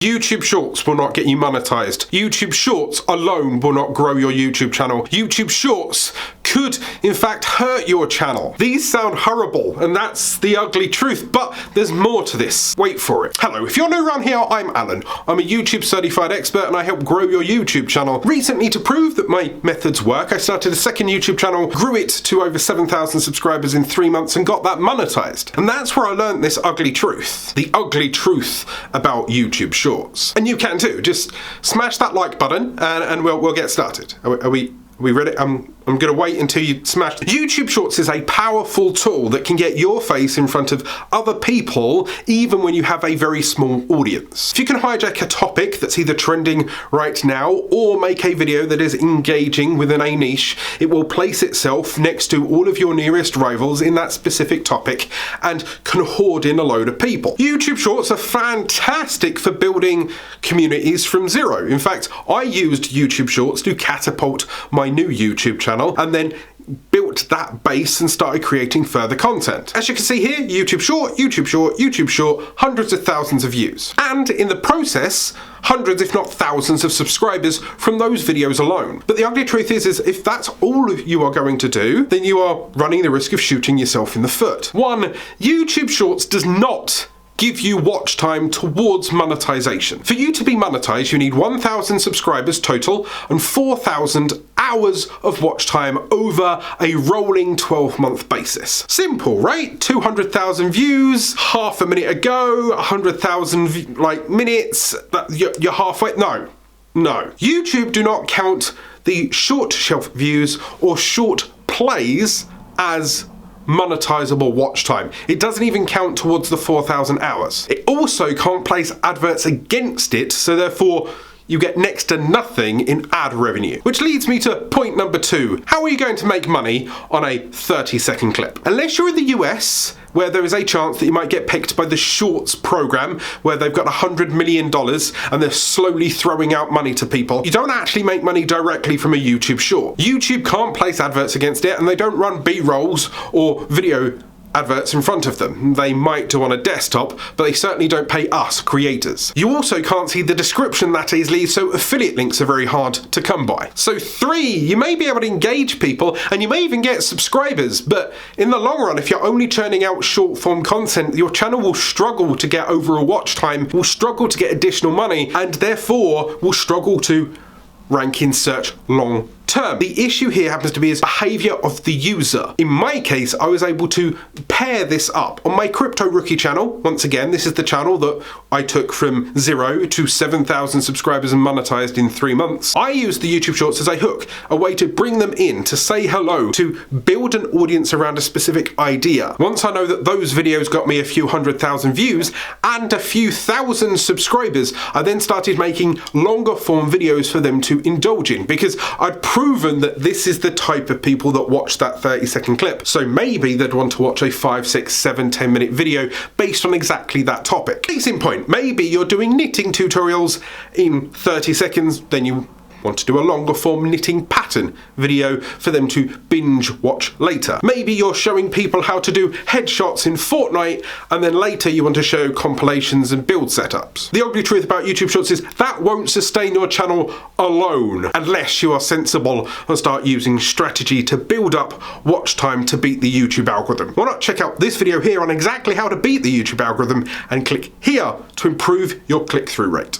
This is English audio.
YouTube Shorts will not get you monetized. YouTube Shorts alone will not grow your YouTube channel. YouTube Shorts could, in fact, hurt your channel. These sound horrible, and that's the ugly truth, but there's more to this. Wait for it. Hello, if you're new around here, I'm Alan. I'm a YouTube certified expert, and I help grow your YouTube channel. Recently, to prove that my methods work, I started a second YouTube channel, grew it to over 7,000 subscribers in 3 months, and got that monetized. And that's where I learned this ugly truth. The ugly truth about YouTube Shorts. And you can too. Just smash that like button and we'll get started. Are we ready? I'm going to wait until you smash. YouTube Shorts is a powerful tool that can get your face in front of other people even when you have a very small audience. If you can hijack a topic that's either trending right now or make a video that is engaging within a niche, it will place itself next to all of your nearest rivals in that specific topic and can hoard in a load of people. YouTube Shorts are fantastic for building communities from zero. In fact, I used YouTube Shorts to catapult my new YouTube channel and then built that base and started creating further content. As you can see here, YouTube Short, YouTube Short, YouTube Short, hundreds of thousands of views. And in the process, hundreds if not thousands of subscribers from those videos alone. But the ugly truth is if that's all you are going to do, then you are running the risk of shooting yourself in the foot. One, YouTube Shorts does not give you watch time towards monetization. For you to be monetized, you need 1,000 subscribers total and 4,000 hours of watch time over a rolling 12-month basis. Simple, right? 200,000 views, half a minute ago, 100,000 minutes, you're halfway. No. YouTube do not count the short shelf views or short plays as monetizable watch time. It doesn't even count towards the 4,000 hours. It also can't place adverts against it, so therefore you get next to nothing in ad revenue. Which leads me to point number 2. How are you going to make money on a 30-second clip? Unless you're in the US, where there is a chance that you might get picked by the Shorts program, where they've got $100 million and they're slowly throwing out money to people, you don't actually make money directly from a YouTube Short. YouTube can't place adverts against it, and they don't run B-rolls or video adverts in front of them. They might do on a desktop, but they certainly don't pay us creators. You also can't see the description that easily, so affiliate links are very hard to come by. So 3, you may be able to engage people and you may even get subscribers, but in the long run, if you're only churning out short form content, your channel will struggle to get overall watch time, will struggle to get additional money, and therefore will struggle to rank in search long term. The issue here happens to be is behavior of the user. In my case, I was able to pair this up. On my Crypto Rookie channel, once again, this is the channel that I took from 0 to 7,000 subscribers and monetized in 3 months. I used the YouTube Shorts as a hook, a way to bring them in, to say hello, to build an audience around a specific idea. Once I know that those videos got me a few 100,000 views and a few thousand subscribers, I then started making longer form videos for them to indulge in, because I'd proven that this is the type of people that watch that 30-second clip. So maybe they'd want to watch a 5, 6, 7, 10-minute video based on exactly that topic. Case in point, maybe you're doing knitting tutorials in 30 seconds, then you want to do a longer form knitting pattern video for them to binge watch later. Maybe you're showing people how to do headshots in Fortnite, and then later you want to show compilations and build setups. The ugly truth about YouTube Shorts is that won't sustain your channel alone unless you are sensible and start using strategy to build up watch time to beat the YouTube algorithm. Why not check out this video here on exactly how to beat the YouTube algorithm and click here to improve your click-through rate.